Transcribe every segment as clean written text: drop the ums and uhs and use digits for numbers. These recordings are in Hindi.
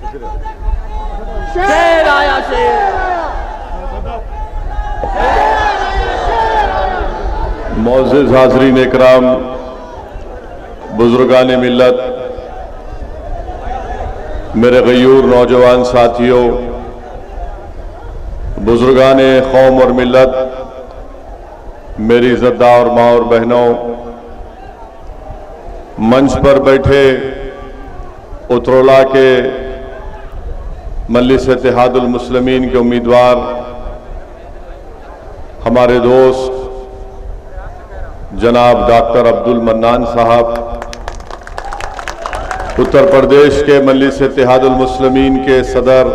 शेर आया शेर। मोअज़्ज़िज़ हाज़रीन इकराम, बुजुर्गान मिल्लत, मेरे गयूर नौजवान साथियों, बुजुर्गान कौम और मिल्लत, मेरी इज़्ज़तदार माँ और बहनों, मंच पर बैठे उतरोला के मजलिस इत्तेहादुल मुस्लिमीन के उम्मीदवार हमारे दोस्त जनाब डॉक्टर अब्दुल मन्नान साहब, उत्तर प्रदेश के मजलिस इत्तेहादुल मुस्लिमीन के सदर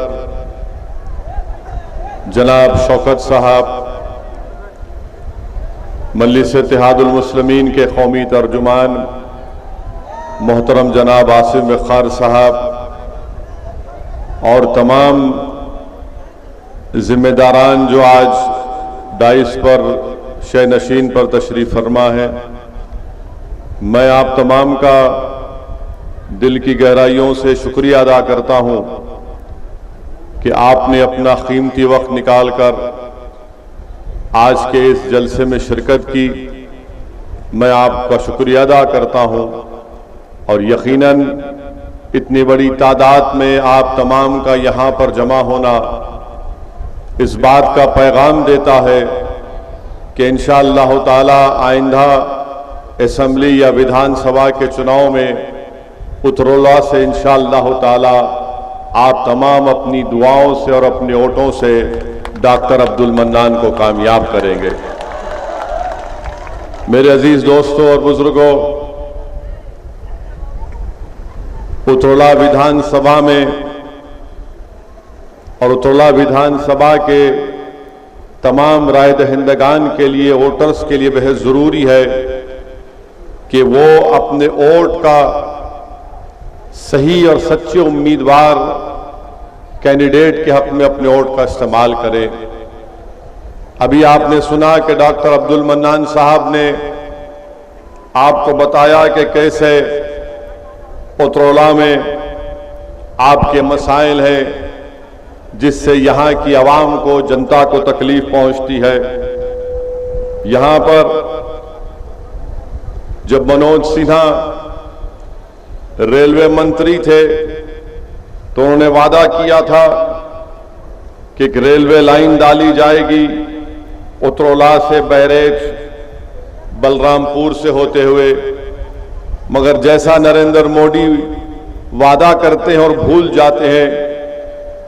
जनाब शौकत साहब, मजलिस इत्तेहादुल मुस्लिमीन के कौमी तर्जुमान मोहतरम जनाब आसिम वक़ार साहब और तमाम जिम्मेदारान जो आज डाइस पर शे नशीन पर तशरीफ़ फरमा है, मैं आप तमाम का दिल की गहराइयों से शुक्रिया अदा करता हूँ कि आपने अपना कीमती वक्त निकालकर आज के इस जलसे में शिरकत की। मैं आपका शुक्रिया अदा करता हूँ और यकीनन इतनी बड़ी तादाद में आप तमाम का यहाँ पर जमा होना इस बात का पैगाम देता है कि इंशाअल्लाह ताला आइंदा असेंबली या विधानसभा के चुनाव में उतरोला से इंशाअल्लाह ताला आप तमाम अपनी दुआओं से और अपने वोटों से डॉक्टर अब्दुल मन्नान को कामयाब करेंगे। मेरे अजीज दोस्तों और बुजुर्गों, उतरोला विधानसभा में और उतरोला विधानसभा के तमाम राय दहिंदगान के लिए, वोटर्स के लिए बेहद ज़रूरी है कि वो अपने वोट का सही और सच्चे उम्मीदवार कैंडिडेट के हक में अपने वोट का इस्तेमाल करें। अभी आपने सुना कि डॉक्टर अब्दुल मन्नान साहब ने आपको बताया कि कैसे उतरोला में आपके मसाइल हैं जिससे यहाँ की आवाम को, जनता को तकलीफ पहुँचती है। यहाँ पर जब मनोज सिन्हा रेलवे मंत्री थे तो उन्होंने वादा किया था कि एक रेलवे लाइन डाली जाएगी उतरोला से बैरेज बलरामपुर से होते हुए, मगर जैसा नरेंद्र मोदी वादा करते हैं और भूल जाते हैं,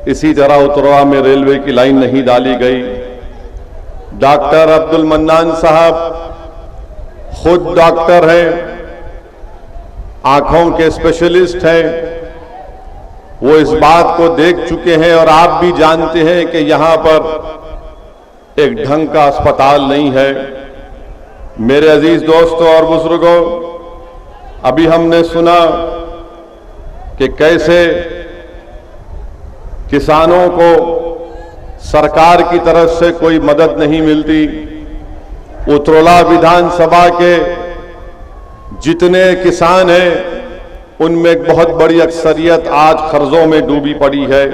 इसी तरह उतरोला में रेलवे की लाइन नहीं डाली गई। डॉक्टर अब्दुल मन्नान साहब खुद डॉक्टर हैं, आंखों के स्पेशलिस्ट हैं, वो इस बात को देख चुके हैं और आप भी जानते हैं कि यहाँ पर एक ढंग का अस्पताल नहीं है। मेरे अजीज दोस्तों और बुजुर्गों, अभी हमने सुना कि कैसे किसानों को सरकार की तरफ से कोई मदद नहीं मिलती। उतरोला विधानसभा के जितने किसान हैं उनमें एक बहुत बड़ी अक्सरियत आज कर्जों में डूबी पड़ी है।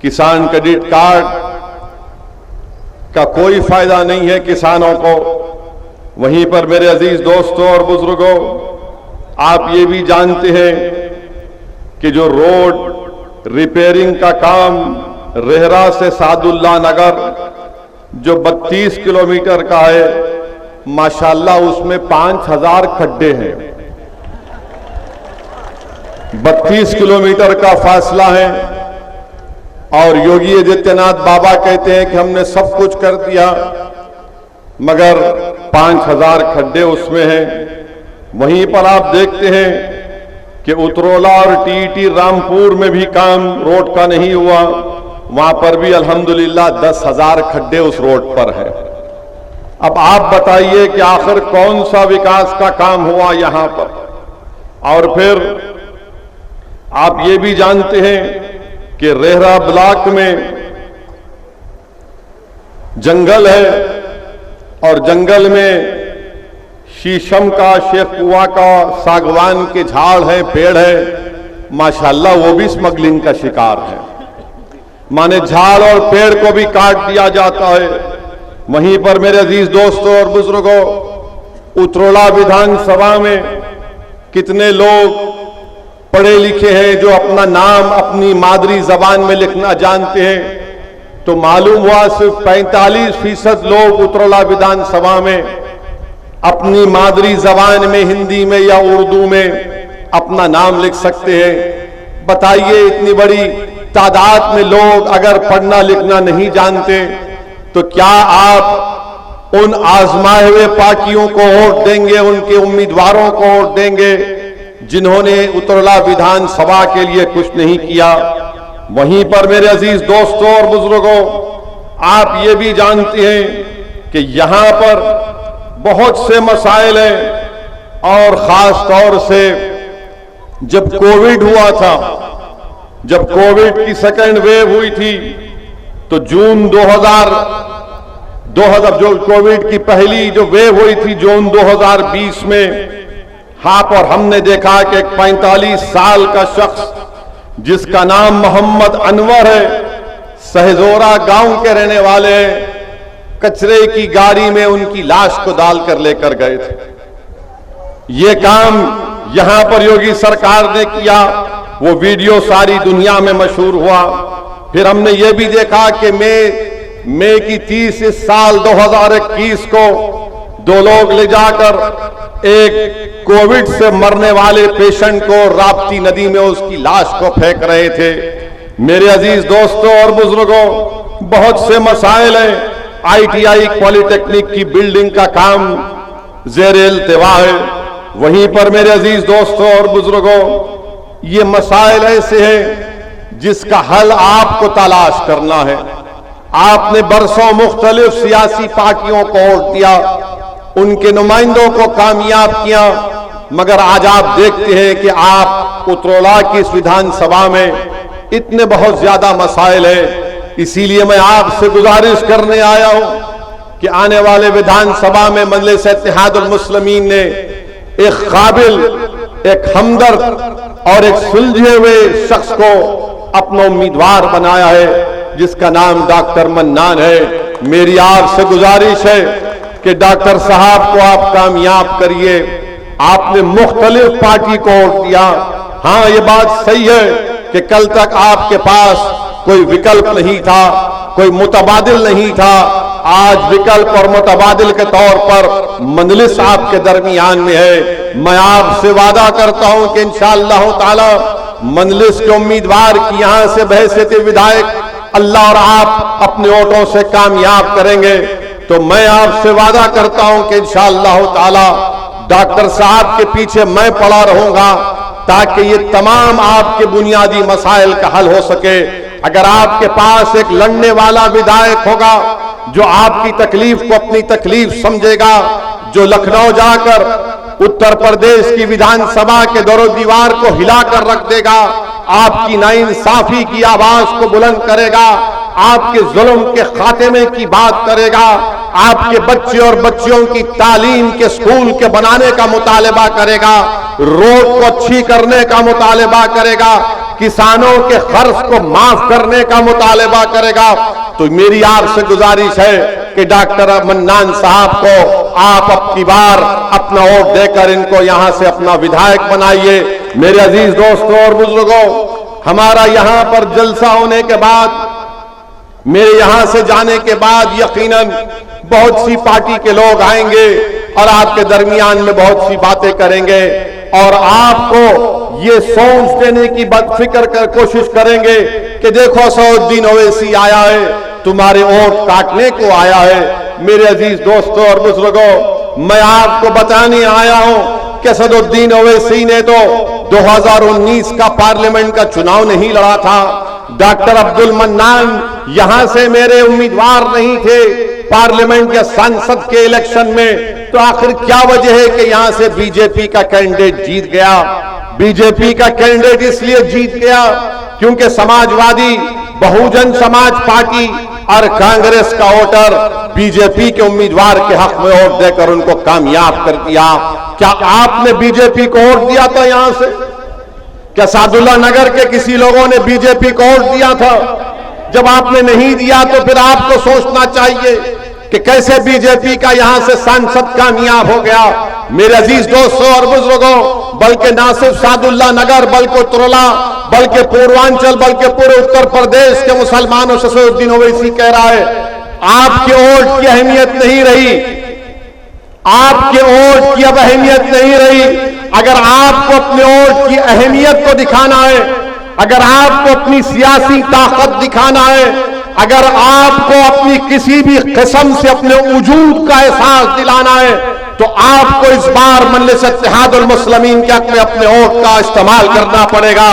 किसान क्रेडिट कार्ड का कोई फायदा नहीं है किसानों को। वहीं पर मेरे अजीज दोस्तों और बुजुर्गों, आप ये भी जानते हैं कि जो रोड रिपेयरिंग का काम रेहरा से सादुल्ला नगर जो 32 किलोमीटर का है, माशाल्लाह उसमें 5000 खड्डे हैं। 32 किलोमीटर का फासला है और योगी आदित्यनाथ बाबा कहते हैं कि हमने सब कुछ कर दिया, मगर 5000 खड्डे उसमें हैं। वहीं पर आप देखते हैं कि उतरोला और टीटी रामपुर में भी काम रोड का नहीं हुआ, वहां पर भी अल्हम्दुलिल्लाह 10,000 खड्डे उस रोड पर है। अब आप बताइए कि आखिर कौन सा विकास का काम हुआ यहां पर। और फिर आप ये भी जानते हैं कि रेहरा ब्लॉक में जंगल है और जंगल में शीशम का, शेखुआ का, सागवान के झाड़ है, पेड़ है, माशाल्लाह वो भी स्मगलिंग का शिकार है। माने झाड़ और पेड़ को भी काट दिया जाता है। वहीं पर मेरे अजीज दोस्तों और बुजुर्गों, उतरोला विधानसभा में कितने लोग पढ़े लिखे हैं जो अपना नाम अपनी मादरी जबान में लिखना जानते हैं, तो मालूम हुआ सिर्फ 45% लोग उतरोला विधानसभा में अपनी मादरी जबान में हिंदी में या उर्दू में अपना नाम लिख सकते हैं। बताइए, इतनी बड़ी तादाद में लोग अगर पढ़ना लिखना नहीं जानते तो क्या आप उन आजमाए हुए पार्टियों को वोट देंगे, उनके उम्मीदवारों को वोट देंगे जिन्होंने उतरोला विधानसभा के लिए कुछ नहीं किया। वहीं पर मेरे अजीज दोस्तों और बुजुर्गों, आप ये भी जानते हैं कि यहां पर बहुत से मसाइल हैं और खास तौर से जब कोविड हुआ था, जब कोविड की सेकेंड वेव हुई थी तो जून 2000 जो कोविड की पहली जो वेव हुई थी जून 2020 में, हाँ, पर हमने देखा कि एक 45 साल का शख्स जिसका नाम मोहम्मद अनवर है, सहजोरा गांव के रहने वाले, कचरे की गाड़ी में उनकी लाश को डालकर लेकर गए थे। ये काम यहां पर योगी सरकार ने किया, वो वीडियो सारी दुनिया में मशहूर हुआ। फिर हमने ये भी देखा कि मई की 30 इस साल 2021 को 2 लोग ले जाकर एक कोविड से मरने वाले पेशेंट को राप्ती नदी में उसकी लाश को फेंक रहे थे। मेरे अजीज दोस्तों और बुजुर्गों, बहुत से मसाइल हैं। ITI पॉलिटेक्निक की बिल्डिंग का काम ज़ेर-ए-इल्तिवा है। वहीं पर मेरे अजीज दोस्तों और बुजुर्गों, ये मसाइल ऐसे हैं जिसका हल आपको तलाश करना है। आपने बरसों मुख्तलिफ सियासी पार्टियों को वोट दिया, उनके नुमाइंदों को कामयाब किया, मगर आज आप देखते हैं कि आप उतरोला की इस विधानसभा में इतने बहुत ज्यादा मसाइल हैं। इसीलिए मैं आपसे गुजारिश करने आया हूं कि आने वाले विधानसभा में मजलिस इत्तेहादुल मुस्लिमीन ने एक काबिल, एक हमदर्द और एक सुलझे हुए शख्स को अपना उम्मीदवार बनाया है जिसका नाम डॉक्टर मन्नान है। मेरी आपसे गुजारिश है कि डॉक्टर साहब को आप कामयाब करिए। आपने मुख्तलिफ पार्टी को वोट दिया, हाँ, ये बात सही है कि कल तक आपके पास कोई विकल्प नहीं था, कोई मुतबादिल नहीं था। आज विकल्प और मुतबादिल के तौर पर मजलिस आपके दरमियान में है। मैं आपसे वादा करता हूं कि इंशाअल्लाह ताला मजलिस के उम्मीदवार की यहां से बहैसियत विधायक अल्लाह और आप अपने वोटों से कामयाब करेंगे। तो मैं आपसे वादा करता हूं कि इंशाअल्लाह ताला डॉक्टर साहब के पीछे मैं पड़ा रहूंगा ताकि ये तमाम आपके बुनियादी मसाइल का हल हो सके। अगर आपके पास एक लड़ने वाला विधायक होगा जो आपकी तकलीफ को अपनी तकलीफ समझेगा, जो लखनऊ जाकर उत्तर प्रदेश की विधानसभा के दरो दीवार को हिलाकर रख देगा, आपकी नाइंसाफी की आवाज को बुलंद करेगा, आपके जुल्म के खात्मे की बात करेगा, आपके बच्चे और बच्चियों की तालीम के स्कूल के बनाने का मुतालबा करेगा, रोड को अच्छी करने का मुतालबा करेगा, किसानों के खर्च को माफ करने का मुतालबा करेगा, तो मेरी आपसे गुजारिश है कि डॉक्टर मन्नान साहब को आप अपनी बार अपना वोट देकर इनको यहां से अपना विधायक बनाइए। मेरे अजीज दोस्तों और बुजुर्गों, हमारा यहां पर जलसा होने के बाद, मेरे यहां से जाने के बाद यकीनन बहुत सी पार्टी के लोग आएंगे और आपके दरमियान में बहुत सी बातें करेंगे और आपको ये सोच देने की फिक्र कर कोशिश करेंगे कि देखो सऊद्दीन ओवैसी आया है, तुम्हारे वोट काटने को आया है। मेरे अजीज दोस्तों और बुजुर्गों, मैं आपको बताने आया हूं कि सऊद्दीन ओवैसी ने तो 2019 का पार्लियामेंट का चुनाव नहीं लड़ा था। डॉक्टर अब्दुल मन्नान यहां से मेरे उम्मीदवार नहीं थे पार्लियामेंट या संसद के इलेक्शन में, तो आखिर क्या वजह है कि यहां से बीजेपी का कैंडिडेट जीत गया? बीजेपी का कैंडिडेट इसलिए जीत गया क्योंकि समाजवादी बहुजन समाज पार्टी और कांग्रेस का वोटर बीजेपी के उम्मीदवार के हक में वोट देकर उनको कामयाब कर दिया। क्या आपने बीजेपी को वोट दिया था? यहां से क्या सादुल्ला नगर के किसी लोगों ने बीजेपी को वोट दिया था? जब आपने नहीं दिया तो फिर आपको सोचना चाहिए कि कैसे बीजेपी का यहां से सांसद कामयाब हो गया। मेरे अजीज दोस्तों और बुजुर्गों, बल्कि ना सिर्फ सादुल्ला नगर, बल्कि उत्तरला, बल्कि पूर्वांचल, बल्कि पूरे उत्तर प्रदेश के मुसलमानों से सैफुद्दीन ओवैसी कह रहा है, आपके वोट की अहमियत नहीं रही, आपके वोट की अब अहमियत नहीं रही। अगर आपको अपने वोट की अहमियत को दिखाना है, अगर आपको अपनी सियासी ताकत दिखाना है, अगर आपको अपनी किसी भी किस्म से अपने वजूद का एहसास दिलाना है, तो आपको इस बार मजलिस इत्तेहादुल मुस्लिमीन के हक में अपने वोट का इस्तेमाल करना पड़ेगा।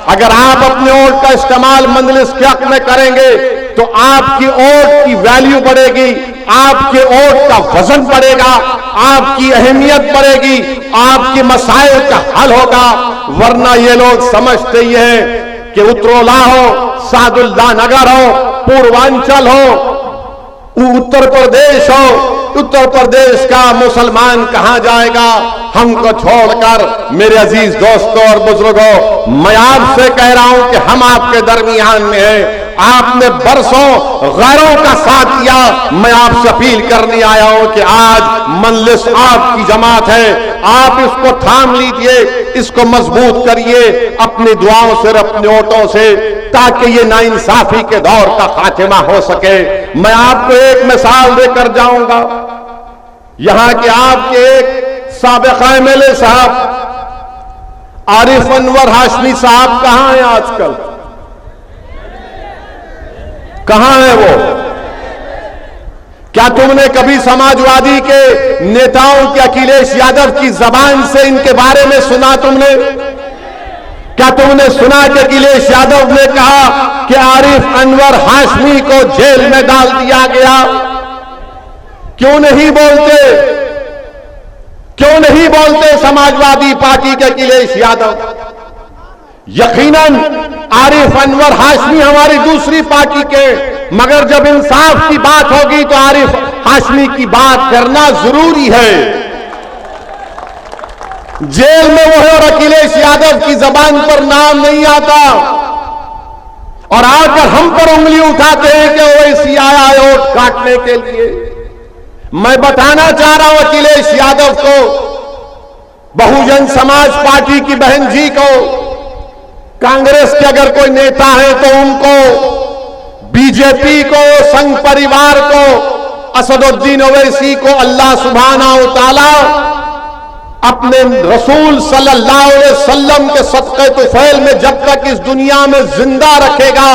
अगर आप अपने वोट का इस्तेमाल मजलिस के हक में करेंगे तो आपकी वोट की वैल्यू बढ़ेगी, आपके वोट का वजन बढ़ेगा, आपकी अहमियत बढ़ेगी, आपके मसाइल का हल होगा। वरना ये लोग समझते ही हैं कि उत्तरोला हो, सादुल्ला नगर हो, पूर्वांचल हो, उत्तर प्रदेश हो, उत्तर प्रदेश का मुसलमान कहां जाएगा हमको छोड़कर। मेरे अजीज दोस्तों और बुजुर्गों, मैं आपसे कह रहा हूं कि हम आपके दरमियान में हैं। आपने बरसों गैरों का साथ दिया। मैं आपसे अपील करने आया हूं कि आज मजलिस आपकी जमात है, आप इसको थाम लीजिए, इसको मजबूत करिए अपनी दुआओं से, अपने वोटों से, ताकि ये नाइंसाफी के दौर का खात्मा हो सके। मैं आपको एक मिसाल देकर जाऊंगा। यहां के आपके एक साबिक़ा एमएलए साहब आरिफ अनवर हाशमी साहब कहां हैं आजकल? कहां है वो? क्या तुमने कभी समाजवादी के नेताओं के अखिलेश यादव की जबान से इनके बारे में सुना? क्या तुमने सुना कि अखिलेश यादव ने कहा कि आरिफ अनवर हाशमी को जेल में डाल दिया गया? क्यों नहीं बोलते? क्यों नहीं बोलते समाजवादी पार्टी के अखिलेश यादव? यकीनन आरिफ अनवर हाशमी हमारी दूसरी पार्टी के, मगर जब इंसाफ की बात होगी तो आरिफ हाशमी की बात करना जरूरी है। जेल में वो है और अखिलेश यादव की जबान पर नाम नहीं आता, और आकर हम पर उंगली उठाते हैं कि ओवैसी आया है वोट काटने के लिए। मैं बताना चाह रहा हूं अखिलेश यादव को, बहुजन समाज पार्टी की बहन जी को, कांग्रेस के अगर कोई नेता है तो उनको, बीजेपी को, संघ परिवार को, असदुद्दीन ओवैसी को अल्लाह सुब्हानहू व तआला अपने रसूल सल्लल्लाहु अलैहि वसल्लम के सदक़े तुफैल में जब तक इस दुनिया में जिंदा रखेगा,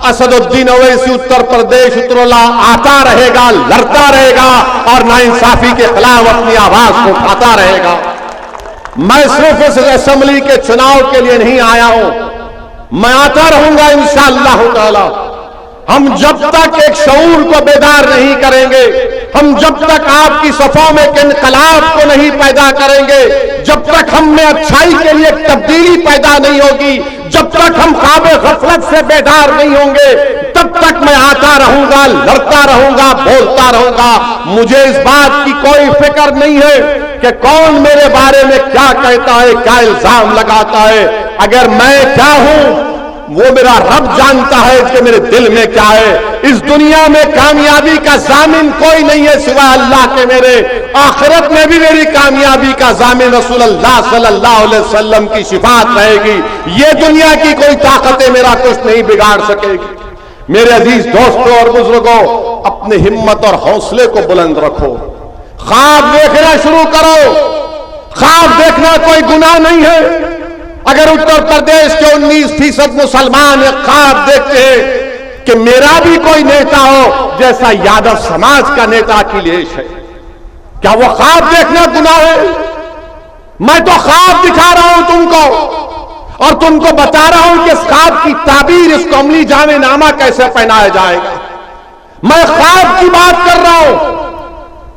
असदुद्दीन ओवैसी उत्तर प्रदेश उत्तरोला आता रहेगा, लड़ता रहेगा और नाइंसाफी के खिलाफ अपनी आवाज को उठाता रहेगा। मैं सिर्फ इस असेंबली के चुनाव के लिए नहीं आया हूं, मैं आता रहूंगा इंशाअल्लाह ताला। हम जब तक एक शऊर को बेदार नहीं करेंगे, हम जब तक आपकी सफों में इनकलाब को नहीं पैदा करेंगे, जब तक हम में अच्छाई के लिए तब्दीली पैदा नहीं होगी, जब तक हम ख्वाब गफलत से बेदार नहीं होंगे, तब तक मैं आता रहूंगा, लड़ता रहूंगा, बोलता रहूंगा। मुझे इस बात की कोई फिक्र नहीं है कि कौन मेरे बारे में क्या कहता है, क्या इल्जाम लगाता है। अगर मैं क्या हूं वो मेरा रब जानता है कि मेरे दिल में क्या है। इस दुनिया में कामयाबी का जामिन कोई नहीं है सिवाय अल्लाह के मेरे। आखिरत में भी मेरी कामयाबी का जामिन रसूलुल्लाह सल्लल्लाहु अलैहि वसल्लम की शिफात रहेगी। ये दुनिया की कोई ताकतें मेरा कुछ नहीं बिगाड़ सकेगी। मेरे अजीज दोस्तों और बुजुर्गों, अपनी हिम्मत और हौसले को बुलंद रखो, ख्वाब देखना शुरू करो। ख्वाब देखना कोई गुनाह नहीं है। अगर उत्तर प्रदेश के 19% मुसलमान एक ख्वाब देखते हैं कि मेरा भी कोई नेता हो जैसा यादव समाज का नेता अखिलेश है, क्या वो ख्वाब देखना गुनाह है? मैं तो ख्वाब दिखा रहा हूं तुमको और तुमको बता रहा हूं कि इस ख्वाब की ताबीर, इसको अमली जामे नामा कैसे पहनाया जाएगा। मैं ख्वाब की बात कर रहा हूं,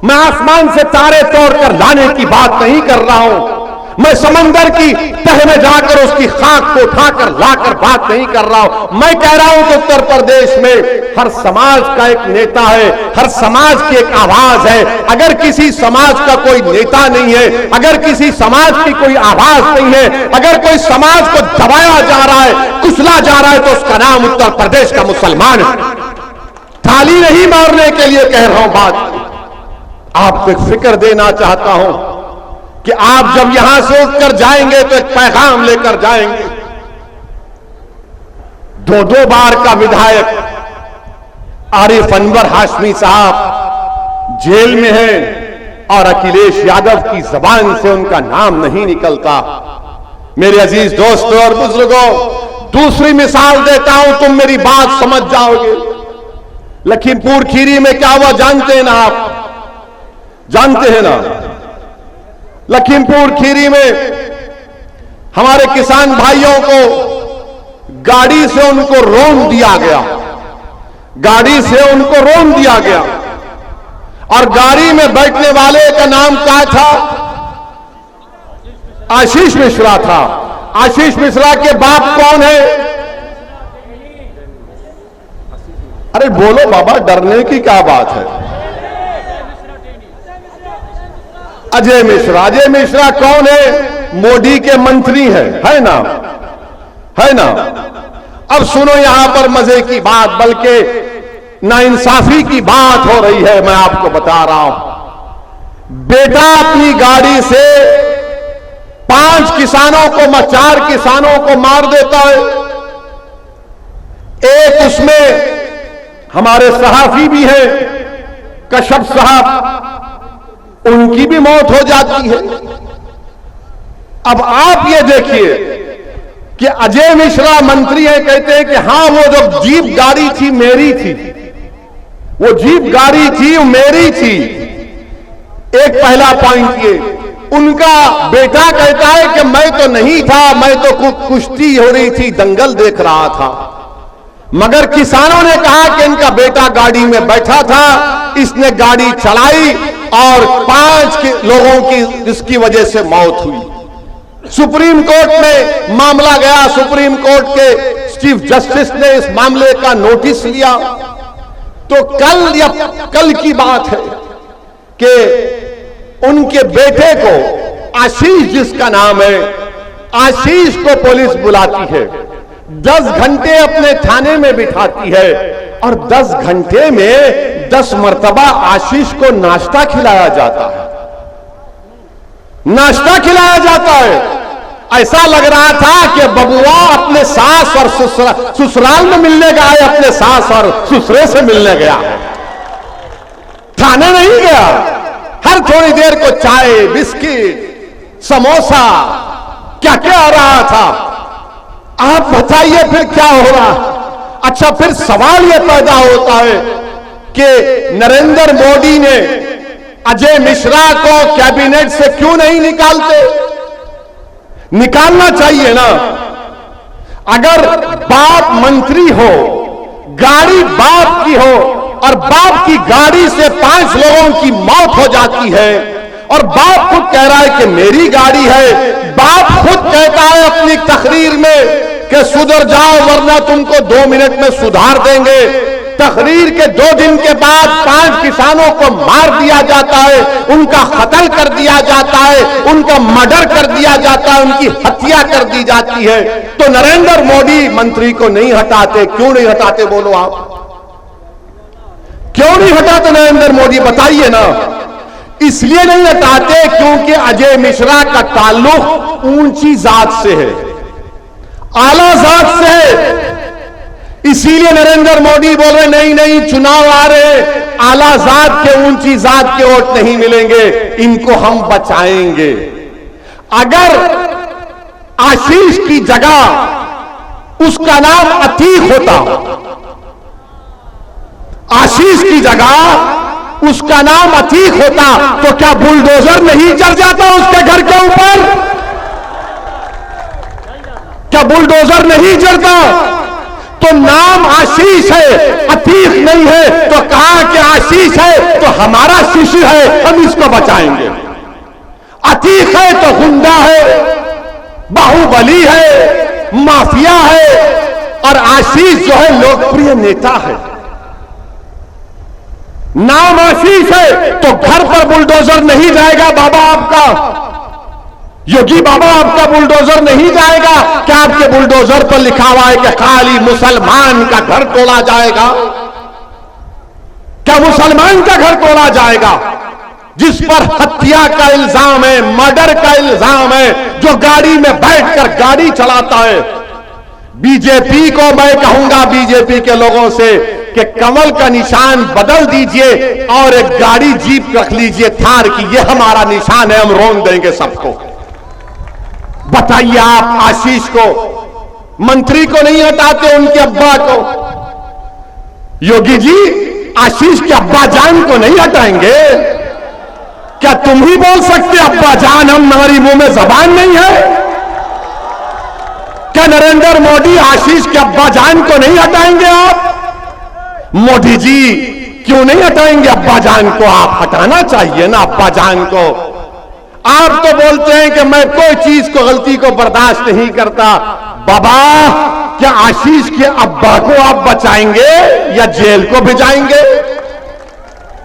मैं आसमान से तारे तोड़कर लाने की बात नहीं कर रहा हूं। मैं समंदर की तह में जाकर उसकी खाक को उठाकर लाकर बात नहीं कर रहा हूं। मैं कह रहा हूं कि उत्तर प्रदेश में हर समाज का एक नेता है, हर समाज की एक आवाज है। अगर किसी समाज का कोई नेता नहीं है, अगर किसी समाज की कोई आवाज नहीं है, अगर कोई समाज को दबाया जा रहा है, कुचला जा रहा है, तो उसका नाम उत्तर प्रदेश का मुसलमान है। ताली नहीं मारने के लिए कह रहा हूं बात। आपको एक फिक्र देना चाहता हूं कि आप जब यहां से उठकर जाएंगे तो एक पैगाम लेकर जाएंगे। 2-2 बार का विधायक आरिफ अनवर हाशमी साहब जेल में हैं और अखिलेश यादव की जबान से उनका नाम नहीं निकलता। मेरे अजीज दोस्तों और बुजुर्गों, दूसरी मिसाल देता हूं, तुम मेरी बात समझ जाओगे। लखीमपुर खीरी में क्या हुआ जानते हैं ना आप? जानते हैं ना? लखीमपुर खीरी में हमारे किसान भाइयों को गाड़ी से उनको रोन दिया गया, गाड़ी से उनको रोन दिया गया। और गाड़ी में बैठने वाले का नाम क्या था? आशीष मिश्रा था। आशीष मिश्रा के बाप कौन है? अरे बोलो बाबा, डरने की क्या बात है? अजय मिश्रा। अजय मिश्रा कौन है? मोदी के मंत्री है ना? है ना? अब सुनो यहां पर मजे की बात, बल्कि नाइंसाफी की बात हो रही है। मैं आपको बता रहा हूं, बेटा अपनी गाड़ी से 5 किसानों को, 4 किसानों को मार देता है। एक उसमें हमारे सहाफी भी हैं, कश्यप साहब, उनकी भी मौत हो जाती है। अब आप ये देखिए कि अजय मिश्रा मंत्री है, कहते हैं कि हां वो जो जीप गाड़ी थी मेरी थी, वो जीप गाड़ी थी मेरी थी। एक पहला पॉइंट ये। उनका बेटा कहता है कि मैं तो नहीं था, मैं तो कुश्ती हो रही थी, दंगल देख रहा था। मगर किसानों ने कहा कि इनका बेटा गाड़ी में बैठा था, इसने गाड़ी चलाई और 5 लोगों की इसकी वजह से मौत हुई। सुप्रीम कोर्ट में मामला गया। सुप्रीम कोर्ट के चीफ जस्टिस ने इस मामले का नोटिस लिया। तो कल की बात है कि उनके बेटे को, आशीष जिसका नाम है, आशीष को पुलिस बुलाती है, 10 घंटे अपने थाने में बिठाती है और 10 घंटे में 10 मर्तबा आशीष को नाश्ता खिलाया जाता है। नाश्ता खिलाया जाता है। ऐसा लग रहा था कि बबुआ अपने सास और ससुराल में मिलने गया है, अपने सास और ससुरे से मिलने गया है, थाने नहीं गया। हर थोड़ी देर को चाय, बिस्किट, समोसा, क्या क्या आ रहा था। आप बताइए फिर क्या हो रहा? अच्छा, फिर सवाल यह पैदा होता है कि नरेंद्र मोदी ने अजय मिश्रा को कैबिनेट से क्यों नहीं निकालते? निकालना चाहिए ना। अगर बाप मंत्री हो, गाड़ी बाप की हो और बाप की गाड़ी से 5 लोगों की मौत हो जाती है और बाप खुद कह रहा है कि मेरी गाड़ी है, बाप खुद कहता है अपनी तकरीर में कि सुधर जाओ वरना तुमको 2 मिनट में सुधार देंगे। तकरीर के 2 दिन के बाद 5 किसानों को मार दिया जाता है, उनका कत्ल कर दिया जाता है, उनका मर्डर कर दिया जाता है, उनकी हत्या कर दी जाती है। तो नरेंद्र मोदी मंत्री को नहीं हटाते। क्यों नहीं हटाते बोलो आप? क्यों नहीं हटाते नरेंद्र मोदी? बताइए ना। इसलिए नहीं हटाते क्योंकि अजय मिश्रा का ताल्लुक ऊंची जात से है, आला जात से है। इसीलिए नरेंद्र मोदी बोल रहे नहीं नहीं, चुनाव आ रहे, आला जात के, ऊंची जात के वोट नहीं मिलेंगे, इनको हम बचाएंगे। अगर आशीष की जगह उसका नाम अतीक होता, आशीष की जगह उसका नाम अतीक होता, तो क्या बुलडोजर नहीं चढ़ जाता उसके घर के ऊपर? क्या बुलडोजर नहीं चढ़ता? तो नाम आशीष है, अतीक नहीं है, तो कहा कि आशीष है तो हमारा शिशु है, हम इसको बचाएंगे। अतीक है तो गुंडा है, बाहुबली है, माफिया है, और आशीष जो है लोकप्रिय नेता है। नाम आशीष है तो घर पर बुलडोजर नहीं जाएगा बाबा आपका, योगी बाबा आपका बुलडोजर नहीं जाएगा। क्या आपके बुलडोजर पर लिखा हुआ है कि खाली मुसलमान का घर तोड़ा जाएगा? क्या मुसलमान का घर तोड़ा जाएगा जिस पर हत्या का इल्जाम है, मर्डर का इल्जाम है, जो गाड़ी में बैठकर गाड़ी चलाता है? बीजेपी को मैं कहूंगा, बीजेपी के लोगों से, कि कमल का निशान बदल दीजिए और एक गाड़ी जीप रख लीजिए थार की, ये हमारा निशान है, हम रोन देंगे सबको। बताइए आप आशीष को, मंत्री को नहीं हटाते, उनके अब्बा को? योगी जी आशीष के अब्बा जान को नहीं हटाएंगे? क्या तुम ही बोल सकते अब्बा जान, हम हमारी मुंह में जबान नहीं है? क्या नरेंद्र मोदी आशीष के अब्बा जान को नहीं हटाएंगे आप? मोदी जी क्यों नहीं हटाएंगे अब्बा जान को? आप हटाना चाहिए ना अब्बा जान को। आप तो बोलते हैं कि मैं कोई चीज को, गलती को बर्दाश्त नहीं करता। बाबा, क्या आशीष के अब्बा को आप बचाएंगे या जेल को भिजाएंगे?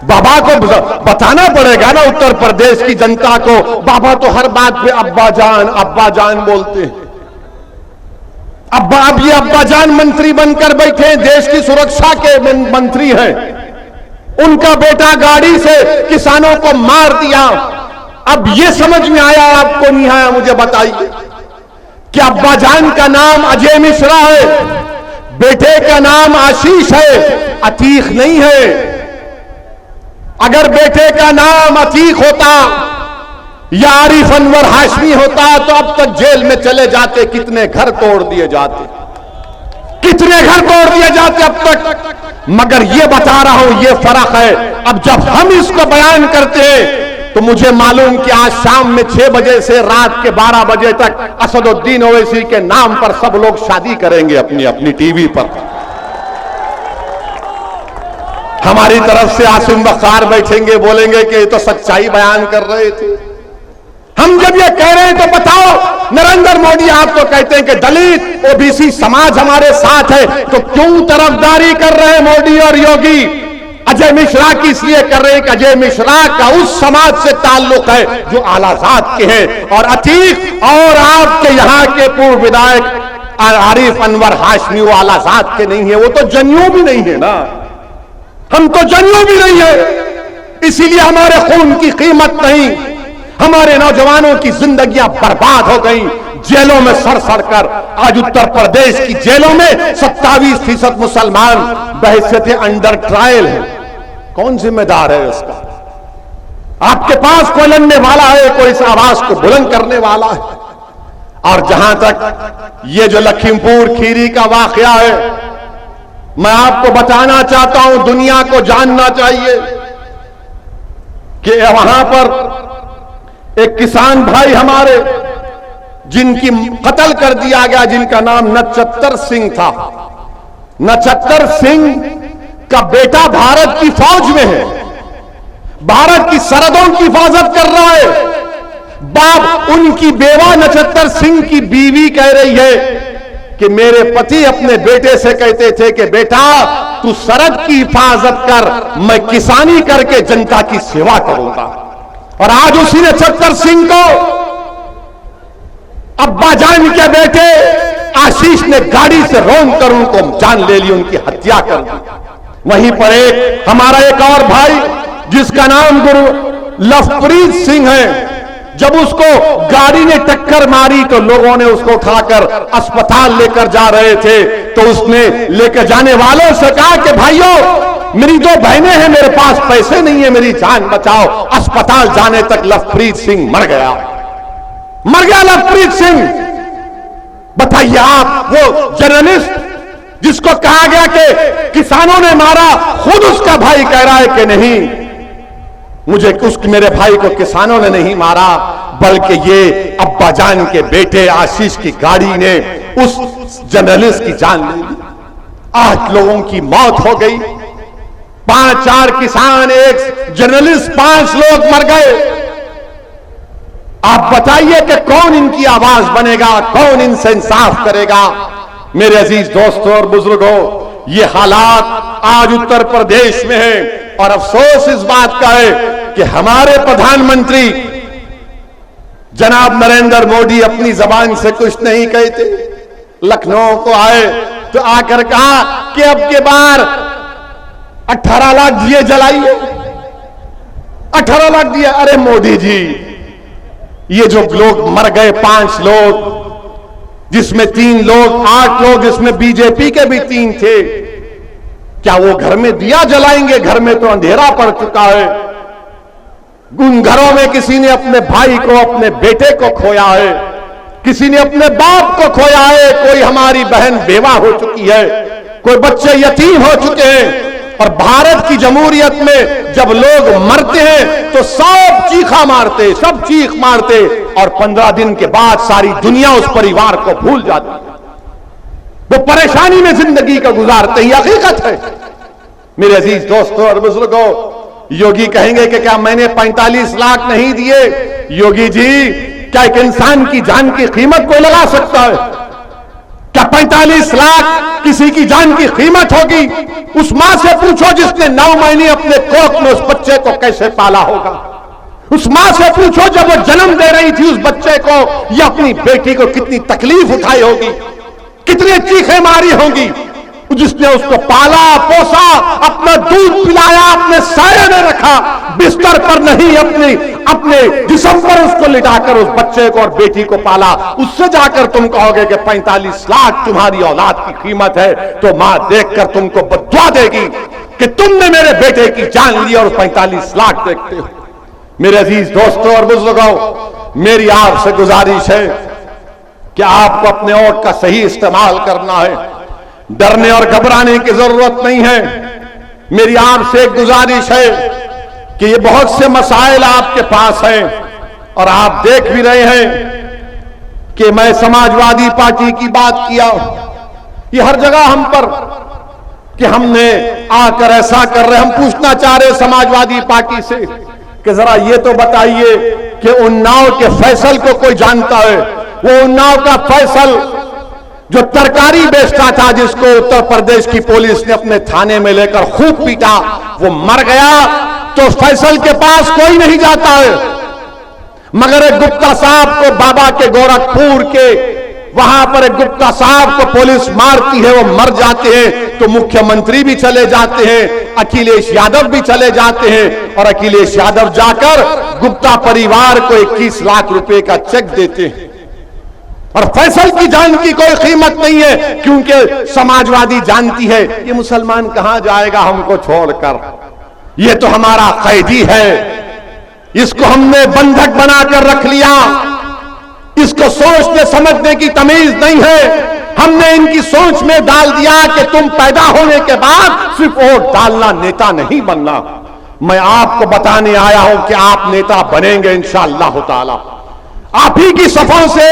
बाबा को बताना पड़ेगा ना उत्तर प्रदेश की जनता को। बाबा तो हर बात पे अब्बा जान बोलते हैं। अब ये अब्बा जान मंत्री बनकर बैठे हैं, देश की सुरक्षा के मंत्री हैं। उनका बेटा गाड़ी से किसानों को मार दिया। अब ये समझ में आया आपको, नहीं आया? मुझे बताइए। क्या अब्बा जान का नाम अजय मिश्रा है, बेटे का नाम आशीष है, अतीक नहीं है? अगर बेटे का नाम अतीक होता या आरिफ अनवर हाशमी होता तो अब तक जेल में चले जाते। कितने घर तोड़ दिए जाते, कितने घर तोड़ दिए जाते अब तक। मगर ये बता रहा हूं, ये फर्क है। अब जब हम इसको बयान करते हैं तो मुझे मालूम कि आज शाम में 6 बजे से रात के 12 बजे तक असदुद्दीन ओवैसी के नाम पर सब लोग शादी करेंगे अपनी अपनी टीवी पर। हमारी तरफ से आसिम बख्तार बैठेंगे, बोलेंगे कि ये तो सच्चाई बयान कर रहे थे। हम जब ये कह रहे हैं तो बताओ, नरेंद्र मोदी आप तो कहते हैं कि दलित ओबीसी समाज हमारे साथ है, तो क्यों तरफदारी कर रहे हैं मोदी और योगी अजय मिश्रा की? इसलिए कर रहे हैं कि अजय मिश्रा का उस समाज से ताल्लुक है जो आलाजाद के हैं, और अतीक और आपके यहां के पूर्व विधायक आरिफ अनवर हाशमी वो आलाजाद के नहीं है, वो तो जनियों भी नहीं है ना। हम तो जनियों भी नहीं है, इसीलिए हमारे खून की कीमत नहीं। हमारे नौजवानों की जिंदगियां बर्बाद हो गई, जेलों में सड़ सड़ कर। आज उत्तर प्रदेश की जेलों में 27% मुसलमान बहैसियत अंडर ट्रायल है। कौन जिम्मेदार है उसका? आपके पास कोई लड़ने वाला है, कोई इस आवाज को बुलंद करने वाला है? और जहां तक ये जो लखीमपुर खीरी का वाकया है, मैं आपको बताना चाहता हूं, दुनिया को जानना चाहिए कि वहां पर एक किसान भाई हमारे, जिनकी कत्ल कर दिया गया, जिनका नाम नक्षत्र सिंह था। नक्षत्र सिंह का बेटा भारत की फौज में है, भारत की सरहदों की हिफाजत कर रहा है। बाप, उनकी बेवा नक्षत्र सिंह की बीवी कह रही है कि मेरे पति अपने बेटे से कहते थे कि बेटा तू सरहद की हिफाजत कर, मैं किसानी करके जनता की सेवा करूंगा। और आज उसी नक्षत्र सिंह को अब्बा जान के बेटे आशीष ने गाड़ी से रौंद कर उनको जान ले ली, उनकी हत्या कर दी। वहीं पर एक हमारा एक और भाई जिसका नाम गुरु लवप्रीत सिंह है, जब उसको गाड़ी ने टक्कर मारी तो लोगों ने उसको उठाकर अस्पताल लेकर जा रहे थे, तो उसने लेकर जाने वालों से कहा कि भाइयों, मेरी 2 बहनें हैं, मेरे पास पैसे नहीं है, मेरी जान बचाओ। अस्पताल जाने तक लवप्रीत सिंह मर गया लवप्रीत सिंह। बताइए आप, वो जर्नलिस्ट जिसको कहा गया कि किसानों ने मारा, खुद उसका भाई कह रहा है कि नहीं, मेरे भाई को किसानों ने नहीं मारा, बल्कि ये अब्बा जान के बेटे आशीष की गाड़ी ने उस जर्नलिस्ट की जान ले ली। 8 लोगों की मौत हो गई, 5-4 किसान, एक जर्नलिस्ट, 5 लोग मर गए। आप बताइए कि कौन इनकी आवाज बनेगा, कौन इनसे इंसाफ करेगा। मेरे अजीज दोस्तों और बुजुर्गों, ये हालात आज उत्तर प्रदेश में है और अफसोस इस बात का है कि हमारे प्रधानमंत्री जनाब नरेंद्र मोदी अपनी जबान से कुछ नहीं कहते। लखनऊ को आए तो आकर कहा कि अब के बार 18 लाख दिए जलाइए, 18 लाख दिए। अरे मोदी जी, ये जो लोग मर गए 5 लोग, जिसमें 3 लोग 8 लोग, जिसमें बीजेपी के भी 3 थे, क्या वो घर में दिया जलाएंगे? घर में तो अंधेरा पड़ चुका है। उन घरों में किसी ने अपने भाई को, अपने बेटे को खोया है, किसी ने अपने बाप को खोया है, कोई हमारी बहन बेवा हो चुकी है, कोई बच्चे यतीम हो चुके हैं। और भारत की जमहूरियत में जब लोग मरते हैं तो सब चीखा मारते, सब चीख मारते, और 15 दिन के बाद सारी दुनिया उस परिवार को भूल जाती है। वो परेशानी में जिंदगी का गुजारते ही हकीकत है। मेरे अजीज दोस्तों और बुजुर्गों, योगी कहेंगे कि क्या मैंने 45 लाख नहीं दिए? योगी जी, क्या एक इंसान की जान की कीमत कोई लगा सकता है? क्या 45 लाख किसी की जान की कीमत होगी? उस मां से पूछो जिसने 9 महीने अपने कोख में उस बच्चे को कैसे पाला होगा। उस मां से पूछो जब वो जन्म दे रही थी उस बच्चे को या अपनी बेटी को कितनी तकलीफ उठाई होगी, कितनी चीखें मारी होंगी। जिसने उसको पाला पोसा, अपना दूध पिलाया, अपने साये में रखा, बिस्तर पर नहीं, अपने जिस्म पर उसको लिटाकर उस बच्चे को और बेटी को पाला, उससे जाकर तुम कहोगे कि 45 लाख तुम्हारी औलाद की कीमत है, तो मां देखकर तुमको बद्दुआ देगी कि तुमने मेरे बेटे की जान ली और 45 लाख देखते हो। मेरे अजीज दोस्तों और बुजुर्गों, मेरी आपसे गुजारिश है कि आपको अपने वोट का सही इस्तेमाल करना है। डरने और घबराने की जरूरत नहीं है। मेरी आपसे एक गुजारिश है कि ये बहुत से मसाइल आपके पास हैं और आप देख भी रहे हैं कि मैं समाजवादी पार्टी की बात किया, ये हर जगह हम पर कि हमने आकर ऐसा कर रहे, हम पूछना चाह रहे समाजवादी पार्टी से कि जरा ये तो बताइए कि उन्नाव के फैसल को कोई जानता है? वो उन्नाव का फैसल जो तरकारी बेचता था, जिसको उत्तर प्रदेश की पुलिस ने अपने थाने में लेकर खूब पीटा, वो मर गया तो फैसल के पास कोई नहीं जाता है। मगर एक गुप्ता साहब को, बाबा के गोरखपुर के वहां पर एक गुप्ता साहब को पुलिस मारती है, वो मर जाते हैं तो मुख्यमंत्री भी चले जाते हैं, अखिलेश यादव भी चले जाते हैं, और अखिलेश यादव जाकर गुप्ता परिवार को 21 लाख रुपए का चेक देते हैं। और फैसल की जान की कोई कीमत नहीं है, क्योंकि समाजवादी जानती है ये मुसलमान कहां जाएगा हमको छोड़कर, ये तो हमारा कैदी है, इसको हमने बंधक बनाकर रख लिया, इसको सोचने समझने की तमीज नहीं है। हमने इनकी सोच में डाल दिया कि तुम पैदा होने के बाद सिर्फ वोट डालना, नेता नहीं बनना। मैं आपको बताने आया हूं कि आप नेता बनेंगे इंशाअल्लाह ताला। आप ही की सफों से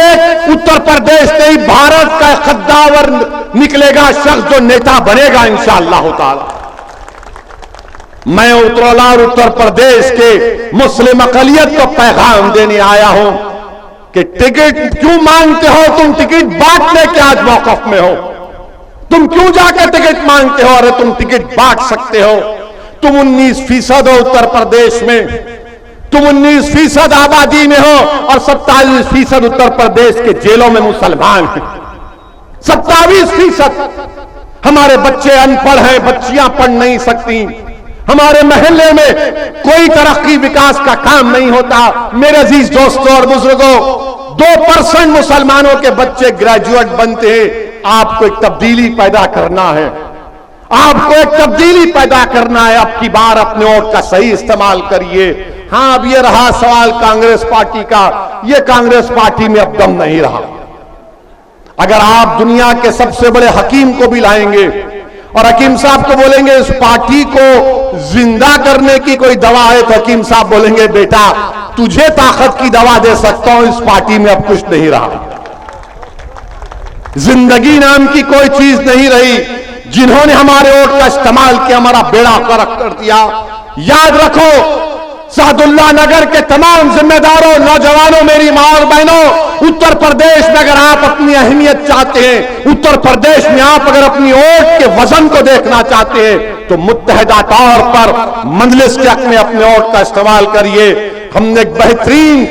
उत्तर प्रदेश नहीं, भारत का कद्दावर निकलेगा शख्स जो नेता बनेगा इंशाअल्लाह ताला। मैं उतरौला और उत्तर प्रदेश के मुस्लिम अकलियत को पैगाम देने आया हूं कि टिकट क्यों मांगते हो? तुम टिकट बांटने के आज मौकफ में हो। तुम क्यों जाकर टिकट मांगते हो? अरे तुम टिकट बांट सकते हो। तुम 19% हो उत्तर प्रदेश में, तुम 19% आबादी में हो और 27% उत्तर प्रदेश के जेलों में मुसलमान हैं। 27% हमारे बच्चे अनपढ़ हैं, बच्चियां पढ़ नहीं सकती, हमारे महल्ले में कोई तरक्की विकास का काम नहीं होता। मेरे अजीज दोस्तों और बुजुर्गों, 2% मुसलमानों के बच्चे ग्रेजुएट बनते हैं। आपको एक तब्दीली पैदा करना है, आपको एक तब्दीली पैदा करना है। अब की बार अपने वोट का सही इस्तेमाल करिए। हां, अब ये रहा सवाल कांग्रेस पार्टी का, ये कांग्रेस पार्टी में अब दम नहीं रहा। अगर आप दुनिया के सबसे बड़े हकीम को भी लाएंगे और हकीम साहब को बोलेंगे इस पार्टी को जिंदा करने की कोई दवा है, तो हकीम साहब बोलेंगे बेटा तुझे ताकत की दवा दे सकता हूं, इस पार्टी में अब कुछ नहीं रहा। जिंदगी नाम की कोई चीज नहीं रही। जिन्होंने हमारे वोट का इस्तेमाल किया, हमारा बेड़ा गर्क कर दिया। याद रखो, सादुल्ला नगर के तमाम जिम्मेदारों, नौजवानों, मेरी मां और बहनों, उत्तर प्रदेश में अगर आप अपनी अहमियत चाहते हैं, उत्तर प्रदेश में आप अगर अपनी वोट के वजन को देखना चाहते हैं, तो मुत्तहिदा तौर पर मजलिस के हक में अपने वोट का इस्तेमाल करिए। हमने एक बेहतरीन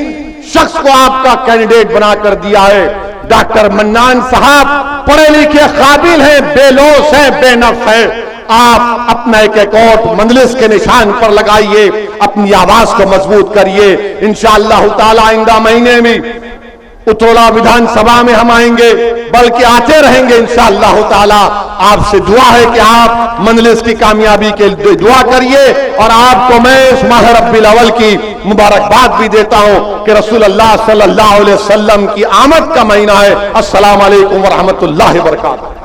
शख्स को आपका कैंडिडेट बनाकर दिया है। डॉक्टर मन्नान साहब पढ़े लिखे, काबिल हैं, बेलोस हैं, बेनफ हैं। आप अपना एक वोट मजलिस के निशान पर लगाइए, अपनी आवाज को मजबूत करिए। इंशाअल्लाह ताला आइंदा महीने में उतरोला विधानसभा में हम आएंगे, बल्कि आते रहेंगे इंशाअल्लाह ताला। आपसे दुआ है कि आप मजलिस की कामयाबी के लिए दुआ करिए, और आपको मैं इस माह रब्बिल अव्वल की मुबारकबाद भी देता हूं कि रसूलुल्लाह सल्लल्लाहु अलैहि वसल्लम की आमद का महीना है। अस्सलाम वालेकुम व रहमतुल्लाहि व बरकातहू।